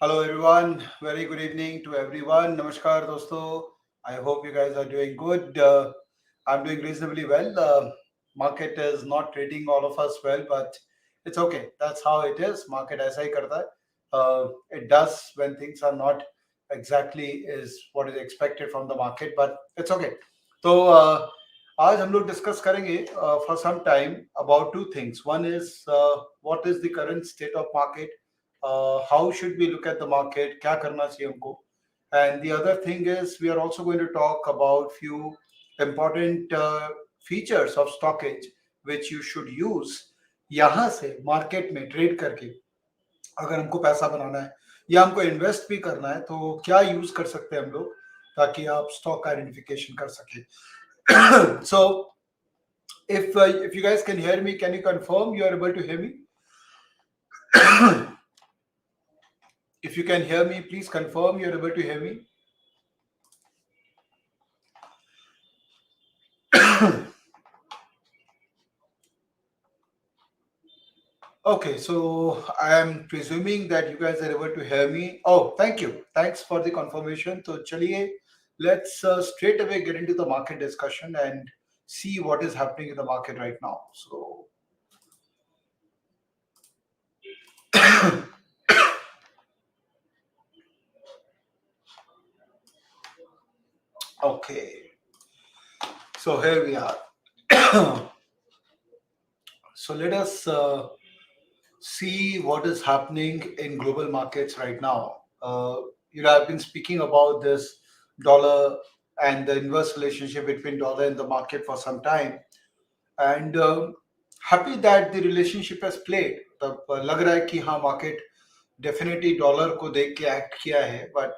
Hello everyone. Very good evening to everyone. Namaskar dosto. I hope you guys are doing good. I'm doing reasonably well. Market is not treating all of us well, but it's okay. That's how it is. Market ऐसा ही करता है. It does when things are not exactly is what is expected from the market, but it's okay. तो आज हम लोग discuss करेंगे for some time about two things. One is what is the current state of market, how should we look at the market, क्या करना चाहिए हमको. And the other thing is we are also going to talk about few important features of stockage which you should use यहाँ से market में trade करके अगर हमको पैसा बनाना है या हमको इन्वेस्ट भी करना है तो क्या यूज कर सकते हैं हम लोग ताकि आप स्टॉक आइडेंटिफिकेशन कर सके. So if you guys can hear me, can you confirm you are able to hear me? If you can hear me, please confirm you're able to hear me. Okay, so I am presuming that you guys are able to hear me. Oh, thank you. Thanks for the confirmation. So, chaliye, let's straight away get into the market discussion and see what is happening in the market right now. So, okay, so here we are. So, let us see what is happening in global markets right now. I've been speaking about this dollar and the inverse relationship between dollar and the market for some time, and happy that the relationship has played. तब लग रहा है कि हाँ market definitely dollar को देख के act किया है, but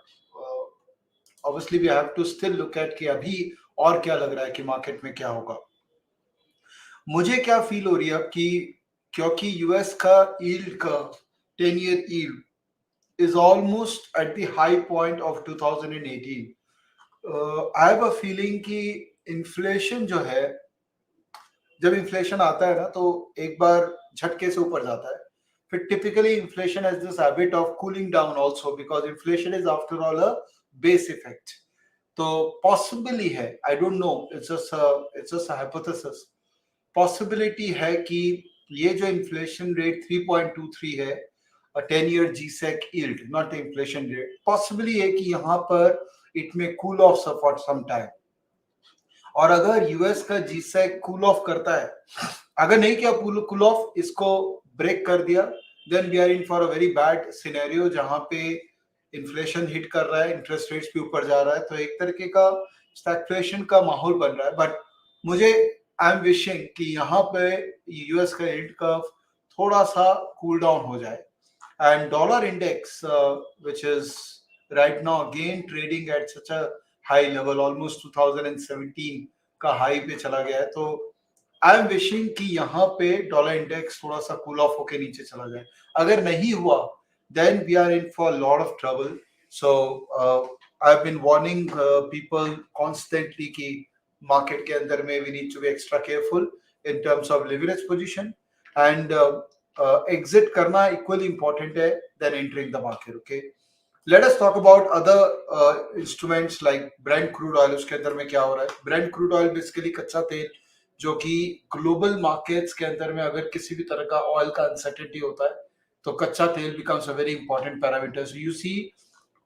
obviously we have to still look at कि अभी और क्या लग रहा है कि मार्केट में क्या होगा. मुझे क्या फील हो रही है अब कि क्योंकि यूएस का यील्ड का 10-year yield is almost at the high point of 2018. I have a feeling कि इन्फ्लेशन जो है, जब इन्फ्लेशन आता है ना तो एक बार झटके से ऊपर जाता है. फिर typically inflation has this habit of cooling down also because inflation is after all a base effect. तो पॉसिबली है, I don't know, it's just a hypothesis. Possibility है कि ये जो इन्फ्लेशन रेट 3.23 है, 10-year GSEC yield, not the inflation rate, possibly है कि यहाँ पर it may cool off for some time. और अगर यूएस का जीसेक कूल ऑफ करता है, अगर नहीं किया कूल ऑफ, इसको ब्रेक कर दिया, then we are in for a very bad scenario जहां पे इन्फ्लेशन हिट कर रहा है, इंटरेस्ट रेट्स भी ऊपर जा रहा है, तो एक तरीके का स्टैग्फ्लेशन का माहौल बन रहा है. बट मुझे आई एम विशिंग कि यहाँ पे यूएस का यील्ड कर्व थोड़ा सा कूल डाउन हो जाए. And dollar index, which is right now again trading at such a high level, almost 2017 का हाई पे चला गया है, तो आई एम विशिंग कि यहाँ पे डॉलर इंडेक्स थोड़ा सा कूल ऑफ होके नीचे चला जाए. अगर नहीं हुआ then we are in for a lot of trouble. So I've been warning people constantly कि market के अंदर में we need to be extra careful in terms of leverage position, and exit करना equally important है than entering the market. Okay, let us talk about other instruments like Brent crude oil. उसके अंदर में क्या हो रहा है? Brent crude oil basically कच्चा तेल जो कि ग्लोबल मार्केट्स के अंदर में अगर किसी भी तरह का ऑयल का अनसर्टेनिटी होता है तो कच्चा तेल becomes a very important parameter. So you see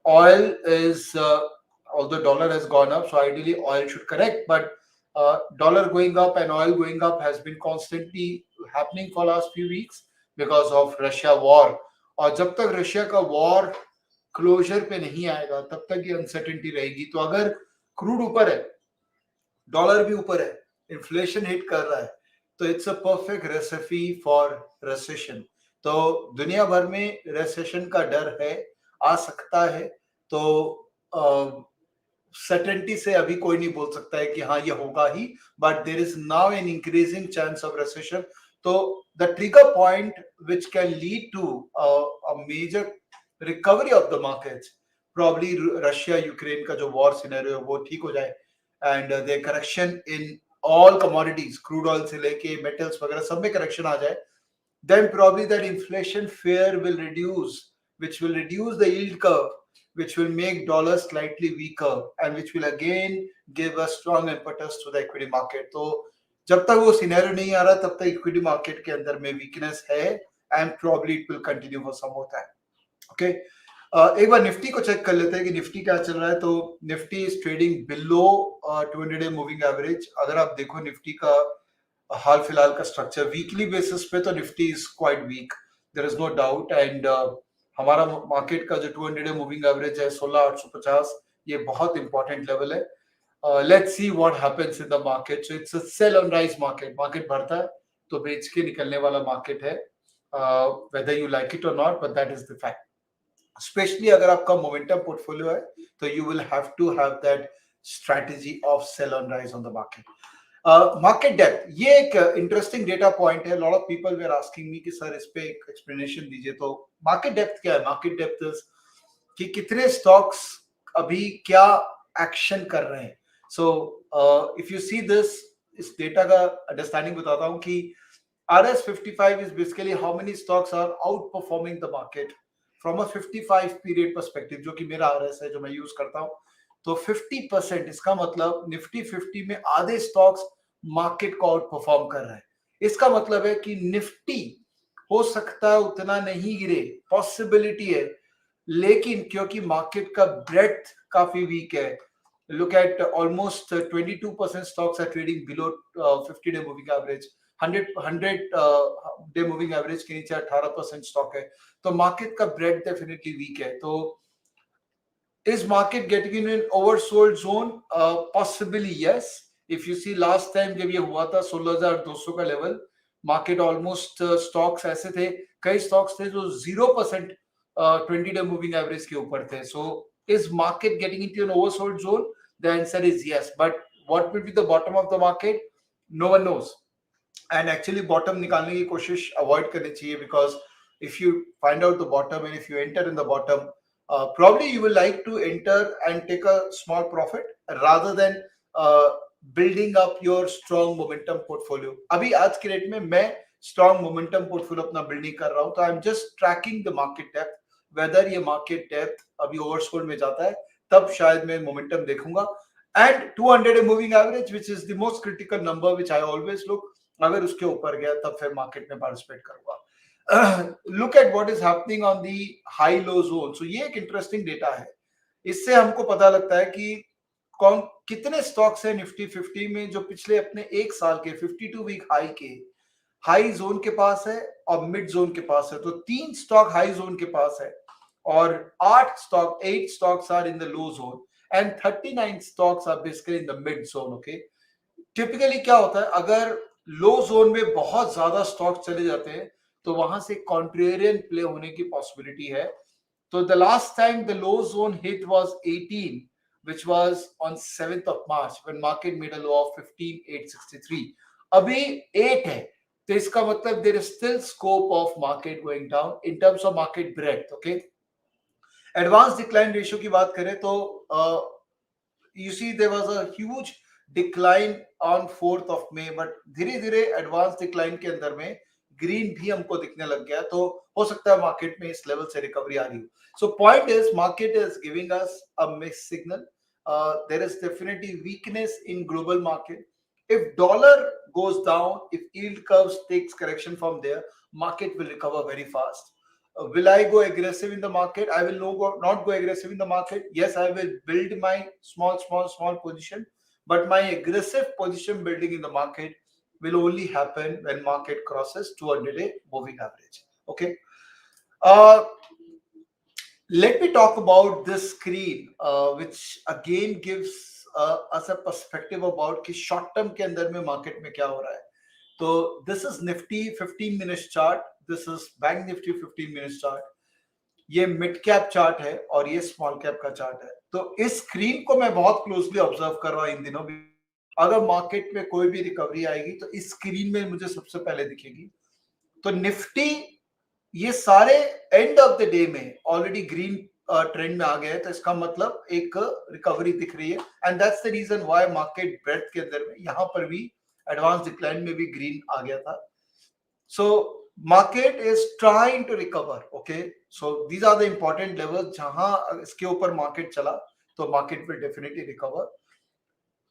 oil is although dollar has gone up, so ideally oil should correct, but dollar going up and oil going up has been constantly happening for last few weeks because of Russia war. और जब तक Russia का war closure पे नहीं आएगा तब तक ये अनसर्टेनिटी रहेगी. तो अगर क्रूड ऊपर है, डॉलर भी ऊपर है, इन्फ्लेशन हिट कर रहा है, तो it's a perfect recipe for recession. तो दुनिया भर में रेसेशन का डर है, आ सकता है. तो सर्टेनिटी से अभी कोई नहीं बोल सकता है कि हाँ ये होगा ही, but there is now an increasing chance of recession. तो the trigger point which can lead to a major recovery of the markets, probably Russia Ukraine का जो वॉर सिनेरियो वो ठीक हो जाए and the correction in all commodities, crude oil से लेके metals वगैरह सब में करेक्शन आ जाए, then probably that inflation fear will reduce, which will reduce the yield curve, which will make dollar slightly weaker, and which will again give a strong impetus to the equity market. तो जब तक वो scenario नहीं आ रहा तब तक equity market के अंदर में वीकनेस है, and probably it will continue for some more time. Okay, एक बार निफ्टी को चेक कर लेते हैं कि निफ्टी क्या चल रहा है. तो Nifty is trading below 200 day moving average. अगर आप देखो निफ्टी का हाल फिलहाल का स्ट्रक्चर वीकली बेसिस पे, तो Nifty is quite weak, there is no doubt. And हमारा मार्केट का जो 200 डे मूविंग एवरेज है 16,850, ये बहुत इंपॉर्टेंट लेवल है. Let's see what happens in the market. So it's a sell on rise market. Market बढ़ता है तो बेच के निकलने वाला मार्केट है, whether you like it or not, but that is the fact. Specially अगर आपका मोमेंटम पोर्टफोलियो है तो you will have to have that strategy of sell on rise on the market. Market depth, ये एक interesting data point है. Lot of people वे are asking me कि sir इस पे एक एक्सप्लेनेशन दीजिए. तो मार्केट डेप्थ क्या है? मार्केट डेप्थ कि कितने स्टॉक्स अभी क्या एक्शन कर रहे हैं. सो इफ यू सी दिस, इस डेटा का अंडरस्टैंडिंग बताता हूं कि RS55 is basically how many stocks are outperforming the market from a 55 period perspective, जो कि मेरा RS है जो मैं यूज करता हूं. तो 50%, इसका मतलब निफ्टी 50 में आधे स्टॉक्स मार्केट को आउट परफॉर्म कर रहे हैं. इसका मतलब है कि निफ्टी हो सकता है उतना नहीं गिरे, पॉसिबिलिटी है, लेकिन क्योंकि मार्केट का ब्रेड्थ काफी वीक है. Look at almost 22% stocks are trading below 50 day moving average. 100 day moving average के नीचे 18% स्टॉक है. तो मार्केट का ब्रेड डेफिनेटली वीक है. तो is market getting in an oversold zone? Possibly yes. If you see last time जब ये हुआ था 16,200 का लेवल, मार्केट ऑलमोस्ट स्टॉक्स ऐसे थे, कई स्टॉक्स थे जो 0% 20 डे मूविंग एवरेज के ऊपर थे. सो is market getting into an oversold zone? The answer is yes. But what will be the bottom of the market? No one knows. And actually bottom निकालने की कोशिश avoid करनी चाहिए, because if you find out the bottom and if you enter in the bottom, probably you will like to enter and take a small profit rather than building up your strong momentum portfolio. अभी आज के rate में मैं strong momentum portfolio अपना build नहीं कर रहा हूँ. तो I'm just tracking the market depth. Whether ये market depth अभी oversold में जाता है तब शायद मैं momentum देखूंगा. And 200 moving average, which is the most critical number which I always look, अगर उसके ऊपर गया तब फिर मार्केट में पार्टिसिपेट करूंगा. Look at what is happening on the high low zone. So ये एक इंटरेस्टिंग डेटा है. इससे हमको पता लगता है कि कौन कितने स्टॉक्स हैं निफ्टी 50 में जो पिछले अपने एक साल के 52 वीक हाई के हाई जोन के पास है और मिड जोन के पास है. तो 3 स्टॉक हाई जोन के पास है और 8 stocks are in the low zone and 39 stocks are basically in the mid zone. Okay, typically क्या होता है, अगर लो जोन में बहुत ज्यादा स्टॉक चले जाते हैं तो वहां से कॉन्ट्रेरियन प्ले होने की पॉसिबिलिटी है. तो the last time the low zone hit was 18, which was on 7th of March when market made a low of 15,863. अभी 8 है, तो इसका मतलब there is still scope of market going down in terms of market breadth. Okay, advance decline ratio की बात करें तो you see there was a huge decline on 4th of May, but धीरे धीरे एडवांस डिक्लाइन के अंदर में green भी हमको दिखने लग गया. तो हो सकता है मार्केट में इस लेवल से रिकवरी आ रही हो. So point is market is giving us a mixed signal. There is definitely weakness in global market. If dollar goes down, if yield curves takes correction from there, market will recover very fast. Will I go aggressive in the market? I will not go aggressive in the market. Yes, I will build my small position, but my aggressive position building in the market will only happen when market crosses 200-day moving average. Okay. Uh, Let me talk about this screen, which again gives us a perspective about कि short term के अंदर में market में क्या हो रहा है. तो this is Nifty 15 minutes chart. This is Bank Nifty 15 minutes chart. ये मिड कैप चार्ट है और ये स्मॉल कैप का चार्ट है. तो इस स्क्रीन को मैं बहुत क्लोजली ऑब्जर्व कर रहा हूं इन दिनों भी. अगर मार्केट में कोई भी रिकवरी आएगी तो इस स्क्रीन में मुझे सबसे पहले दिखेगी. तो निफ्टी ये सारे एंड ऑफ द डे में ऑलरेडी ग्रीन ट्रेंड में आ गए हैं. तो इसका मतलब एक रिकवरी दिख रही है and that's the reason why market breath के अंदर में यहां पर भी एडवांस डिक्लाइन में भी ग्रीन आ गया था. सो market is trying to recover. Okay, so these are the important levels जहां इसके ऊपर market चला तो market will definitely recover.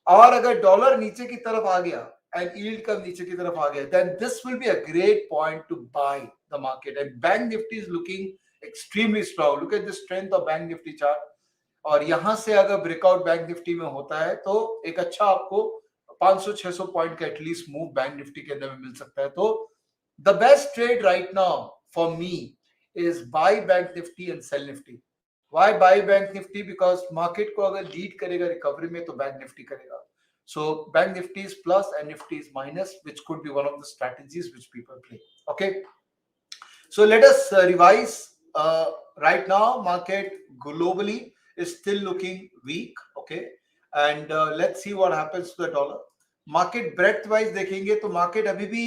और अगर डॉलर नीचे की तरफ आ गया and yield curve नीचे की तरफ आ गया, then this will be a great point to buy the market. And bank nifty is looking extremely strong. Look at the strength of bank nifty chart. और यहां से अगर ब्रेकआउट बैंक निफ्टी में होता है तो एक अच्छा आपको 500-600 पॉइंट का एटलीस्ट मूव बैंक निफ्टी के अंदर में मिल सकता है. तो the best trade right now for me is buy Bank Nifty and sell Nifty. Why buy Bank Nifty? Because market को अगर लीड करेगा रिकवरी में तो बैंक निफ्टी करेगा. So bank nifty is plus and nifty is minus, which could be one of the strategies which people play. Okay, so let us revise. Right now market globally is still looking weak. Okay, and let's see what happens to the dollar. Market breadth wise देखेंगे तो market अभी भी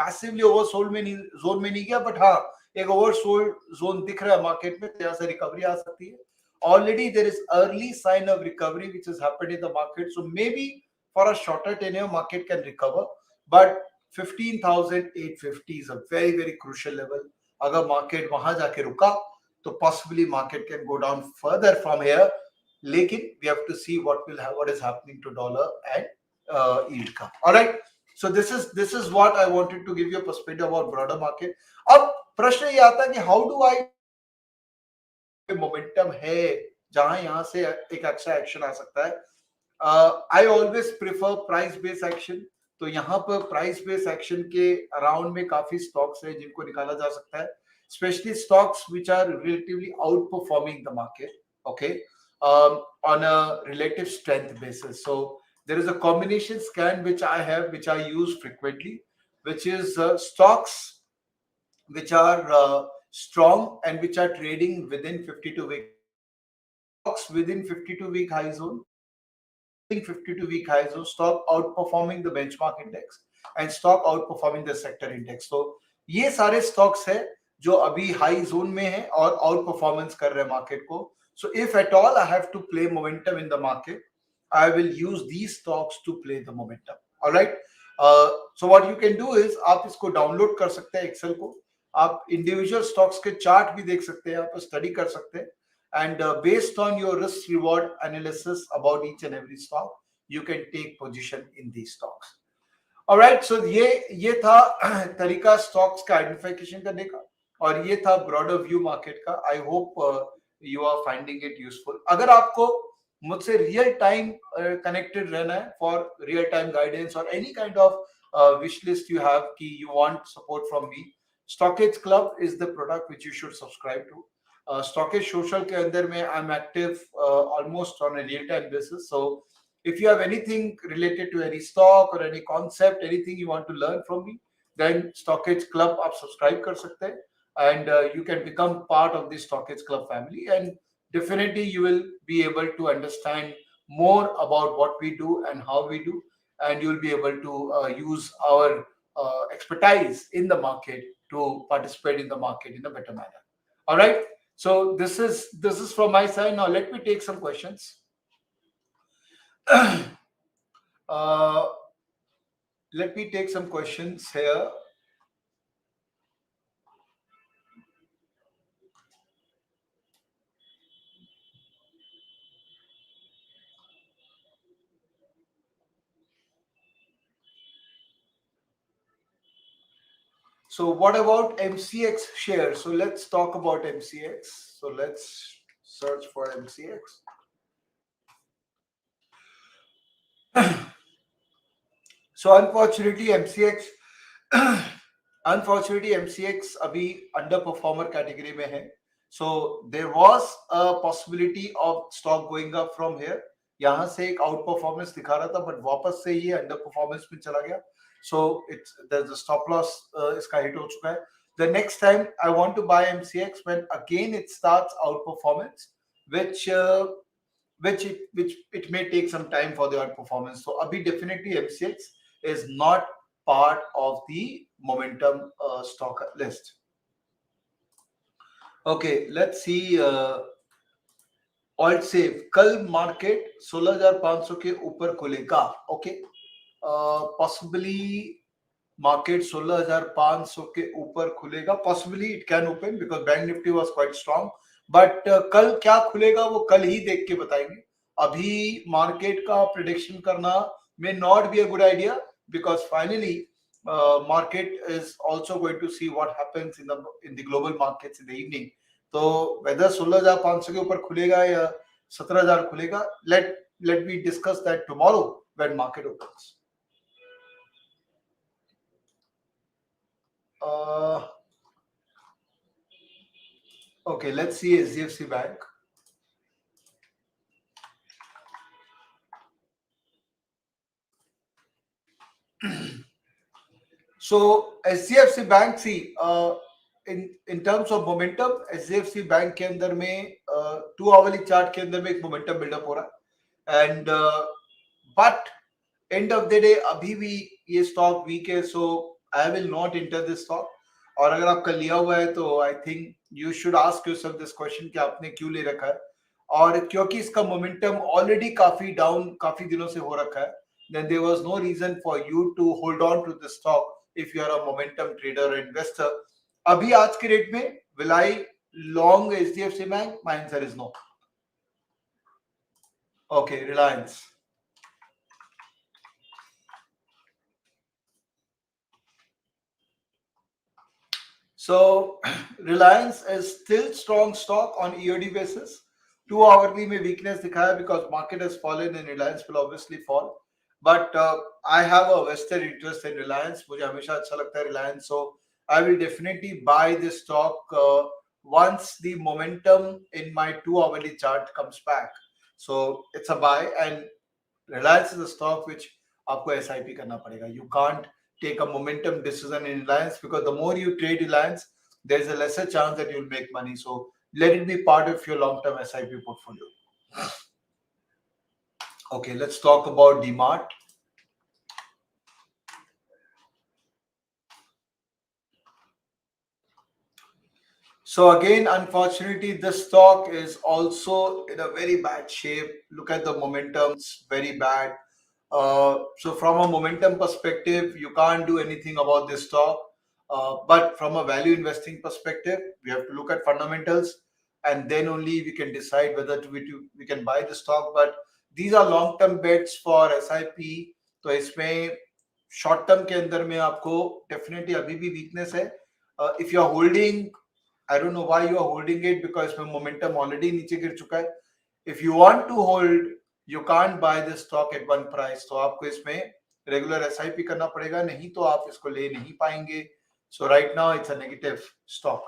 massively oversold में नहीं, zone में नहीं गया, but हाँ एक oversold zone दिख रहा है market में, तो यहाँ से recovery आ सकती है. Already there is early sign of recovery which has happened in the market, so maybe for a shorter tenure market can recover, but 15,850 is a very very crucial level. अगर market वहां जाके रुका तो possibly market can go down further from here. लेकिन we have to see what is happening to dollar and yield curve. All right, so this is what I wanted to give you a perspective about broader market. अब प्रश्न ये आता है कि how do I momentum है जहां यहां से एक अच्छा एक्शन आ सकता है. I always prefer price base action. तो यहाँ पर प्राइस बेस एक्शन के अराउंड में काफी स्टॉक्स है जिनको निकाला जा सकता है, specially stocks which are relatively outperforming the market. Okay, on a relative strength basis. So there is a combination scan which I use frequently, which is stocks which are strong and which are trading within 52-week high zone. Stocks within 52-week high zone, 52-week high zone, stock outperforming the benchmark index and stock outperforming the sector index. So ये सारे stocks है जो अभी high zone में है और out performance कर रहे हैं market को. So if at all I have to play momentum in the market, I will use these stocks to play the momentum. All right. So what you can do is आप इसको download कर सकते हैं Excel को, आप individual stocks के chart भी देख सकते हैं, आप study कर सकते हैं, and based on your risk reward analysis about each and every stock, you can take position in these stocks. Alright, so ये था तरीका स्टॉक्स का आइडेंटिफिकेशन करने का और ये था ब्रॉडर व्यू मार्केट का. I hope you are finding it useful. अगर आपको मुझसे रियल टाइम कनेक्टेड रहना है फॉर रियल टाइम गाइडेंस और any kind of wish list you have कि you want support from me, StockEdge club is the product which you should subscribe to. StockEdge social के अंदर में I am active almost on a real time basis. So if you have anything related to any stock or any concept, anything you want to learn from me, then Stockage Club आप subscribe कर सकते हैं and you can become part of the Stockage Club family, and definitely you will be able to understand more about what we do and how we do, and you will be able to use our expertise in the market to participate in the market in a better manner. All right, so this is from my side. Now let me take some questions. uh, let me take some questions here. So what about MCX shares? So let's talk about MCX. So let's search for MCX. So unfortunately MCX अभी underperformer category में है. So there was a possibility of stock going up from here. यहाँ से एक out performance दिखा रहा था, but वापस से ये अंडर परफॉर्मेंस में चला गया. So it's there's a stop loss इसका हिट हो चुका है. The next time I want to buy MCX when again it starts outperformance, which it may take some time for the outperformance. So abhi definitely MCX is not part of the momentum stock list. Okay, let's see. Alt save कल market 16,500 के ऊपर खुलेगा. Okay, possibly market 16,500 के ऊपर खुलेगा. Possibly it can open because bank Nifty was quite strong, but कल क्या खुलेगा वो कल ही देख के बताएंगे. अभी मार्केट का प्रिडिक्शन करना may not be a good idea because finally market is also going to see what happens in the global markets in the evening. तो whether 16,500 के ऊपर खुलेगा या 17,000 खुलेगा, let me discuss that tomorrow when market opens. Uh, okay, let's see HDFC Bank. So HDFC Bank, see, in terms of momentum, HDFC Bank के अंदर में 2 hourly chart के अंदर में एक मोमेंटम बिल्डअप हो रहा है, and but end of the day अभी भी ये स्टॉक वीक है, so I will not enter this stock. और अगर आपका लिया हुआ है तो I think you should ask yourself this question कि आपने क्यों ले रखा है. और क्योंकि इसका मोमेंटम ऑलरेडी काफी डाउन काफी दिनों से हो रखा है, then there was no reason for you to hold on to the stock if you are a momentum trader or investor. अभी आज के रेट में will I long HDFC Bank? My answer is no. Okay, Reliance. So Reliance is still strong stock on EOD basis. 2 hourly में weakness दिखाया because market has fallen and Reliance will obviously fall. But I have a vested interest in Reliance. मुझे हमेशा अच्छा लगता है Reliance, so I will definitely buy this stock once the momentum in my 2 hourly chart comes back. So it's a buy, and Reliance is a stock which आपको SIP करना पड़ेगा. You can't take a momentum decision in Reliance because the more you trade Reliance, there's a lesser chance that you'll make money. So let it be part of your long-term SIP portfolio. Okay, let's talk about DMart. So again, unfortunately, this stock is also in a very bad shape. Look at the momentum; it's very bad. So from a momentum perspective, you can't do anything about this stock. But from a value investing perspective, we have to look at fundamentals, and then only we can decide whether we can buy the stock. But these are long-term bets for SIP. तो इसमें short term के अंदर में आपको definitely अभी भी weakness है. If you are holding, I don't know why you are holding it because इसमें momentum already नीचे गिर चुका है. If you want to hold, you can't buy this stock at one price. तो आपको इसमें regular SIP करना पड़ेगा, नहीं तो आप इसको ले नहीं पाएंगे. So right now it's a negative stock.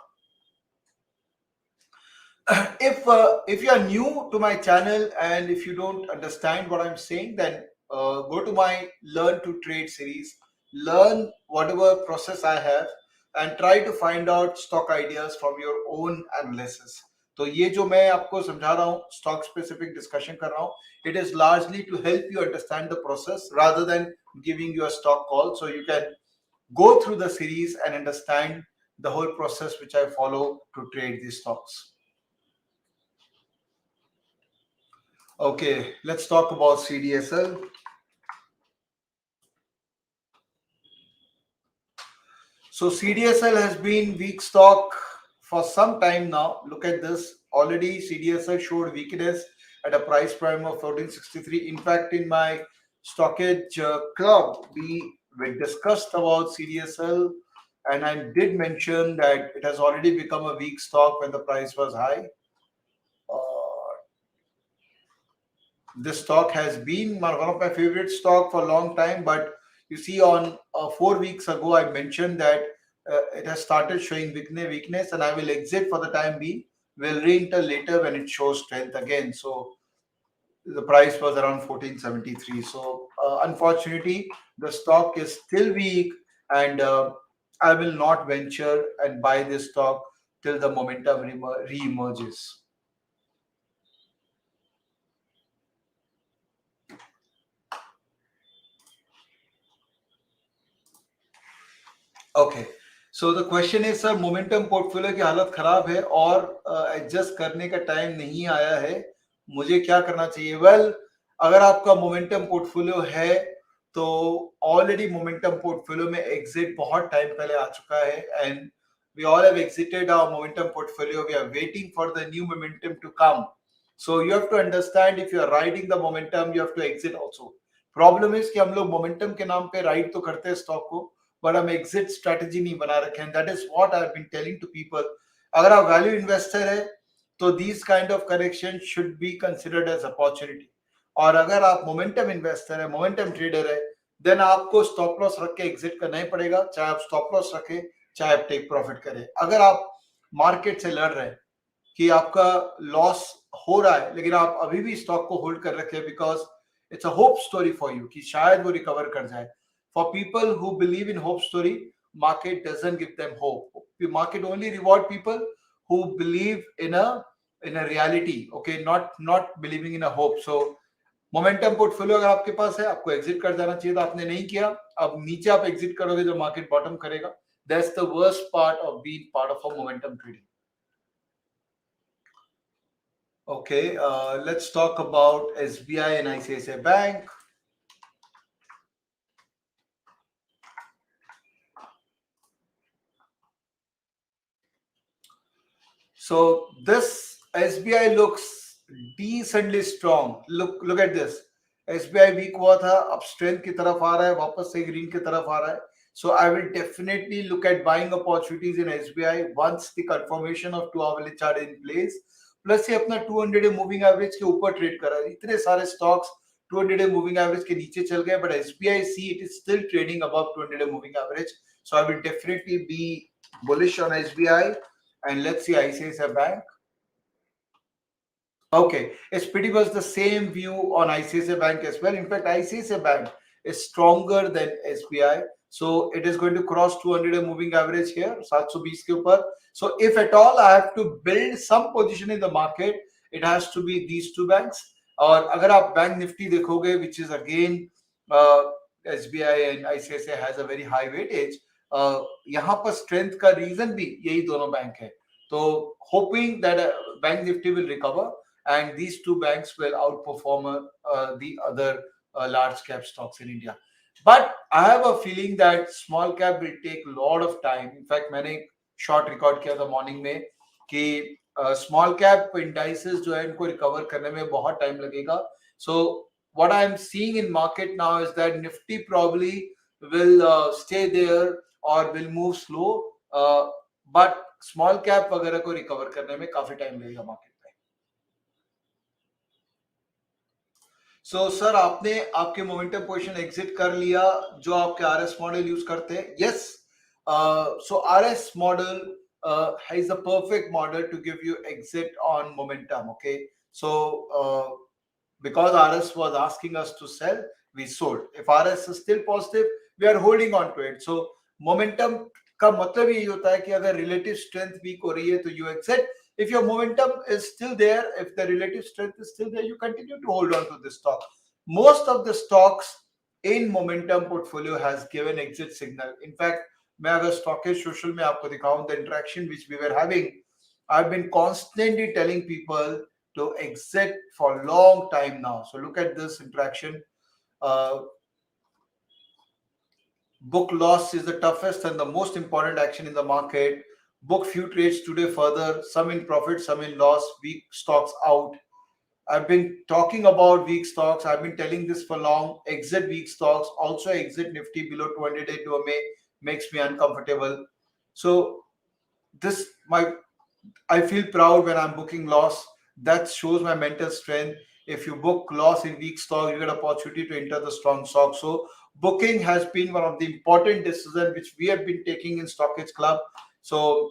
If you are new to my channel and if you don't understand what I'm saying, then go to my Learn to Trade series, learn whatever process I have, and try to find out stock ideas from your own analysis. तो ये जो मैं आपको समझा रहा हूँ, stock specific discussion कर रहा हूँ, it is largely to help you understand the process rather than giving you a stock call. So you can go through the series and understand the whole process which I follow to trade these stocks. Okay, let's talk about CDSL. So CDSL has been weak stock for some time now. Look at this. Already CDSL showed weakness at a price prime of 1463. In fact, in my stockage club, we discussed about CDSL, and I did mention that it has already become a weak stock when the price was high. This stock has been one of my favorite stock for a long time, but you see on 4 weeks ago I mentioned that it has started showing weakness, and I will exit for the time being. Will re-enter later when it shows strength again. So the price was around 1473. So unfortunately, the stock is still weak, and I will not venture and buy this stock till the momentum re-emerges. Okay. So the question is, sir momentum portfolio की हालत खराब है और adjust करने का time नहीं आया है, मुझे क्या करना चाहिए? वेल, अगर आपका मोमेंटम पोर्टफोलियो है तो ऑलरेडी मोमेंटम पोर्टफोलियो में एग्जिट बहुत टाइम पहले आ चुका है, and we all have exited our momentum portfolio. We are waiting for the new momentum to come. So you have to understand, if you are riding the momentum, you have to exit also. Problem is कि हम लोग momentum के नाम पे ride तो करते हैं stock को, but हम exit strategy नहीं बना रखे हैं. That is what I have been telling to people. अगर आप value investor है तो these kind of corrections should be considered as opportunity. और अगर आप मोमेंटम इन्वेस्टर है, मोमेंटम ट्रेडर है, देन आपको स्टॉप लॉस रख के एग्जिट करना ही पड़ेगा, चाहे आप स्टॉप लॉस रखें, चाहे आप टेक प्रॉफिट करें. अगर आप मार्केट से लड़ रहे हैं कि आपका लॉस हो रहा है लेकिन आप अभी भी स्टॉक को होल्ड कर रखे हैं, because it's a hope story for you कि शायद वो रिकवर कर जाए. For people who believe in hope story, market doesn't give them hope. Market only reward people who believe in a reality, okay, not believing in a hope. So momentum portfolio अगर आपके पास है, आपको exit कर जाना चाहिए था, आपने नहीं किया. अब नीचे आप एग्जिट करोगे जब मार्केट बॉटम करेगा. That's the worst part of being part of a momentum trading. Okay, let's talk about SBI and ICICI Bank. So this SBI looks decently strong. Look at this. SBI weak हुआ था, अब strength की तरफ आ रहा है, वापस से green की तरफ आ रहा है. So I will definitely look at buying opportunities in SBI once the confirmation of 2-hourly chart in place. Plus ये अपना 200 day moving average के ऊपर trade कर रहा है. इतने सारे stocks 200 day moving average के नीचे चल गए, but SBI see it is still trading above 200 day moving average. So I will definitely be bullish on SBI. And let's see ICICI Bank. Okay, it's pretty much the same view on ICICI Bank as well. In fact, ICICI Bank is stronger than SBI. So it is going to cross 200 moving average here, 720 के ऊपर. So if at all I have to build some position in the market, it has to be these two banks. और अगर आप bank Nifty देखोगे, which is again SBI and ICICI has a very high weightage, यहाँ पर strength का reason भी यही दोनों बैंक है. तो hoping that bank nifty will recover and these two banks will outperform the other large cap stocks in India. But I have a feeling that small cap will take a lot of time. In fact, मैंने एक short record किया था morning में कि small cap indices जो है इनको recover करने में बहुत time लगेगा. So what I am seeing in market now is that Nifty probably will stay there or will move slow, but small cap वगैरह को recover करने में काफी time लगेगा market. सो सर, आपने आपके मोमेंटम पोजीशन एग्जिट कर लिया जो आपके आरएस मॉडल यूज करते हैं. Yes, so RS model is a perfect model to give you exit on momentum. Okay, so because RS was asking us to sell, we sold. If RS is still positive, we are holding on to it. So momentum का मतलब यही होता है कि अगर relative strength weak हो रही है तो you exit. If your momentum is still there, if the relative strength is still there, you continue to hold on to this stock. Most of the stocks in momentum portfolio has given exit signal. In fact, मैं अगर stockage social में आपको दिखाऊं, the interaction which we were having, I've been constantly telling people to exit for a long time now. So look at this interaction. Uh, Book loss is the toughest and the most important action in the market. Book few trades today further, some in profit, some in loss, weak stocks out. I've been talking about weak stocks. I've been telling this for long. Exit weak stocks. Also exit Nifty below 200-day 2MA makes me uncomfortable. So this I feel proud when I'm booking loss. That shows my mental strength. If you book loss in weak stock, you get opportunity to enter the strong stock. So booking has been one of the important decisions which we have been taking in Stockage Club. So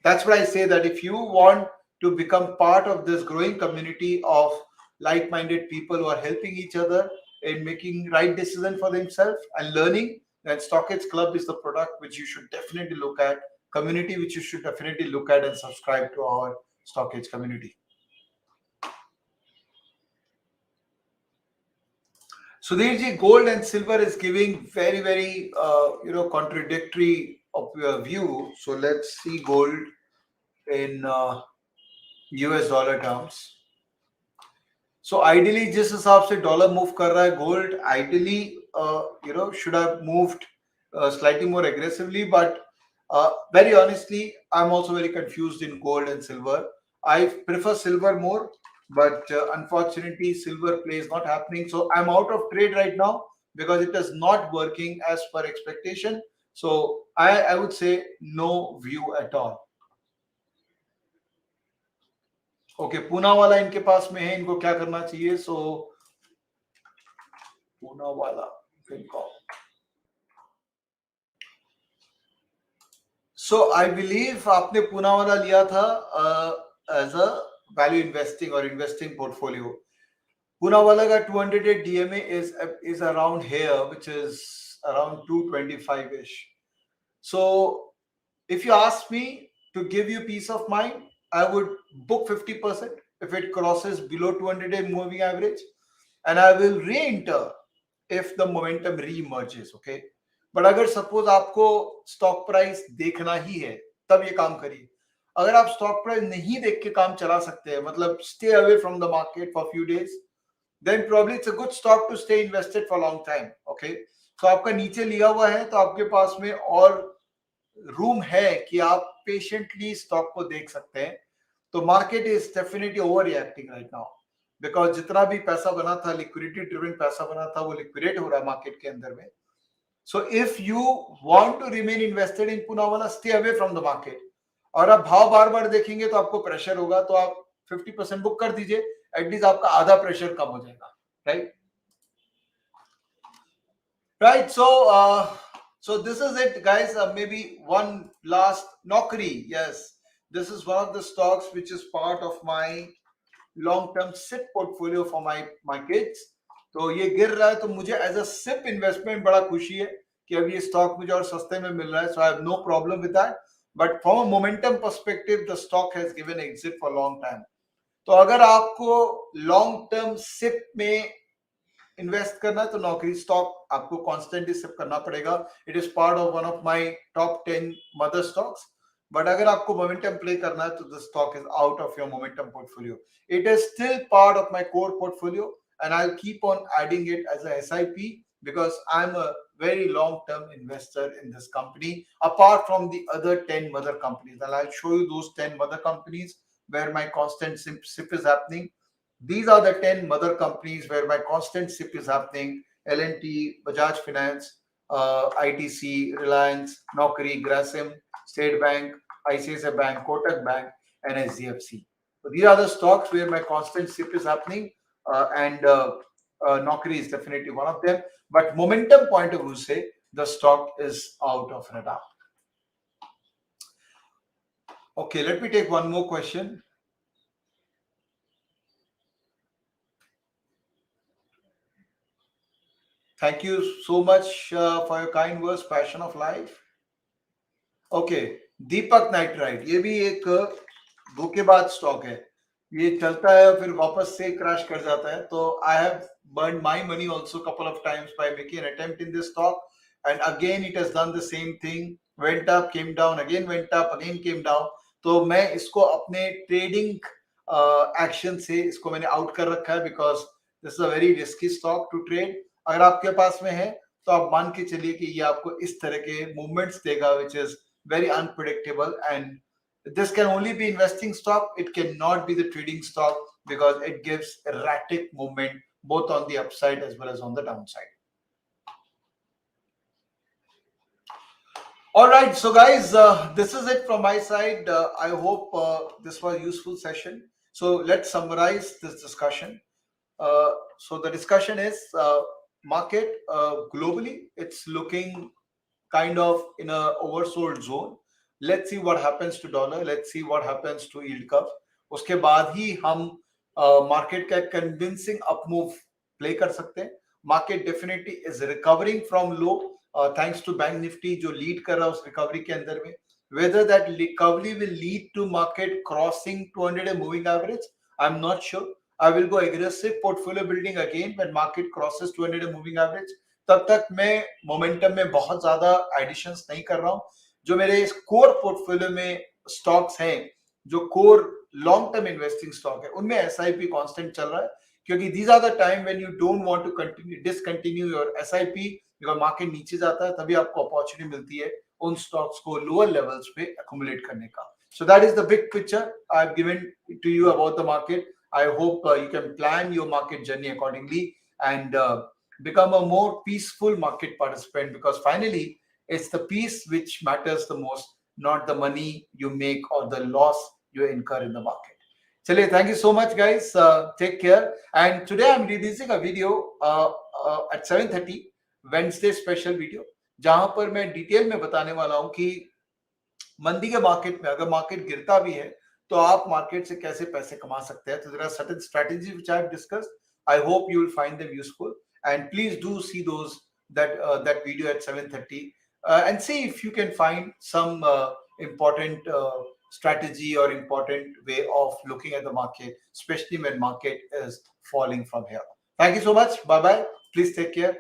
that's why I say that if you want to become part of this growing community of like-minded people who are helping each other in making right decision for themselves and learning, then Stockage Club is the product which you should definitely look at, community which you should definitely look at and subscribe to our Stockage community. Sudhirji, gold and silver is giving very contradictory view. So let's see gold in US dollar terms. So ideally जिस हिसाब से dollar move कर रहा है, gold ideally should have moved slightly more aggressively, but very honestly I'm also very confused in gold and silver. I prefer silver more, but unfortunately silver play is not happening, so I'm out of trade right now because it is not working as per expectation. So I would say no view at all. Okay, Poona वाला इनके पास में है, इनको क्या करना चाहिए? सो पूना वाला इनको, सो आई बिलीव आपने पूना वाला लिया था एज अ वैल्यू इन्वेस्टिंग और इन्वेस्टिंग पोर्टफोलियो. पूना वाला का 200 DMA is around here, which is around 225 ish. So if you ask me to give you peace of mind, I would book 50% if it crosses below 200-day moving average, and I will re-enter if the momentum re-emerges. Okay, but अगर suppose आपको stock price देखना ही है तब ये काम करिए. अगर आप स्टॉक प्राइस नहीं देख के काम चला सकते हैं, मतलब stay away from the market for few days, then probably it's a good stock to stay invested for a long time. Okay, so आपका नीचे लिया हुआ है तो आपके पास में और रूम है कि आप पेशेंटली स्टॉक को देख सकते हैं. तो market is definitely over reacting right now, because जितना भी पैसा बना था, लिक्विडिटी ड्रिवन पैसा बना था, वो लिक्विडेट हो रहा है मार्केट के अंदर में. So if you want to remain invested in Poonawalla, stay away from the market. और आप भाव बार बार देखेंगे तो आपको प्रेशर होगा, तो आप 50% बुक कर दीजिए, एटलीस्ट आपका आधा प्रेशर कम हो जाएगा. Right right. So this is it, guys. Maybe one last Naukri. Yes, this is one of the stocks which is part of my long term SIP portfolio for my kids. तो ये गिर रहा है तो मुझे as a SIP investment बड़ा खुशी है कि अब ये स्टॉक मुझे और सस्ते में मिल रहा है. So I have no problem with that, but from a momentum perspective the stock has given exit for long time. तो अगर आपको लॉन्ग टर्म सिप में इन्वेस्ट करना है तो नौकरी स्टॉक आपको कॉन्स्टेंटली सिप करना पड़ेगा. It is part of one of my top 10 mother stocks. But अगर आपको मोमेंटम प्ले करना है तो the stock is out of your momentum portfolio. It is still part of my core portfolio and I'll keep on adding it as a SIP because I'm a very long-term investor in this company, apart from the other 10 mother companies. And I'll show you those 10 mother companies where my constant SIP is happening. These are the 10 mother companies where my constant SIP is happening: L&T, Bajaj Finance, ITC, Reliance, Naukri, Grasim, State Bank, ICICI Bank, Kotak Bank, and SDFC. So these are the stocks where my constant SIP is happening, and Naukri is definitely one of them. But momentum point of view, say the stock is out of radar. Okay, let me take one more question. Thank you so much for your kind words. Passion of life. Okay, Deepak nitrite, ये भी एक धोखेबाज stock है. ये चलता है फिर वापस से क्रैश कर जाता है. तो I have burned my money also couple of times by making an attempt in this stock, and again it has done the same thing. Went up, came down, again went up, again came down. तो मैं इसको अपने trading action से इसको मैंने out कर रखा है, because this is a very risky stock to trade. अगर आपके पास में है तो आप मान के चलिए कि ये आपको इस तरह के मूवमेंट्स देगा which is very unpredictable, and this can only be investing stock. It cannot be the trading stock because it gives erratic movement both on the upside as well as on the downside. All right, so guys, this is it from my side. I hope this was a useful session. So let's summarize this discussion. So the discussion is market globally, it's looking kind of in a oversold zone. Let's see what happens to dollar. Let's see what happens to yield curve. उसके बाद ही हम market का convincing up move play कर सकते हैं. Market definitely is recovering from low thanks to Bank Nifty जो lead कर रहा है उस रिकवरी के अंदर में. Whether that recovery will lead to market crossing 200-day moving average, I'm not sure. I will go aggressive portfolio building again when market crosses 200-day moving average. तब तक मैं मोमेंटम में बहुत ज्यादा एडिशंस नहीं कर रहा हूं. जो मेरे इस कोर पोर्टफोलियो में स्टॉक्स हैं, जो core long term investing stock है, उनमें एसआईपी कांस्टेंट चल रहा है. क्योंकि these are the time when you don't want to continue discontinue your SIP, because market नीचे जाता है तभी आपको opportunity मिलती है उन stocks को lower levels पे accumulate करने का. So that is the big picture I've given to you about the market. I hope you can plan your market journey accordingly and become a more peaceful market participant, because finally it's the peace which matters the most, not the money you make or the loss you incur in the market. Chale, thank you so much, guys. Take care. And today I'm releasing a video at 7:30, Wednesday special video, जहां पर मैं detail में बताने वाला हूं कि मंदी के मार्केट में अगर मार्केट गिरता भी है तो आप मार्केट से कैसे पैसे कमा सकते हैं. तो there are certain strategies which I have discussed. I hope you will find them useful, and please do see those that video at 7:30 and see if you can find some important strategy or important way of looking at the market, especially when market is falling from here. Thank you so much. Bye bye. Please take care.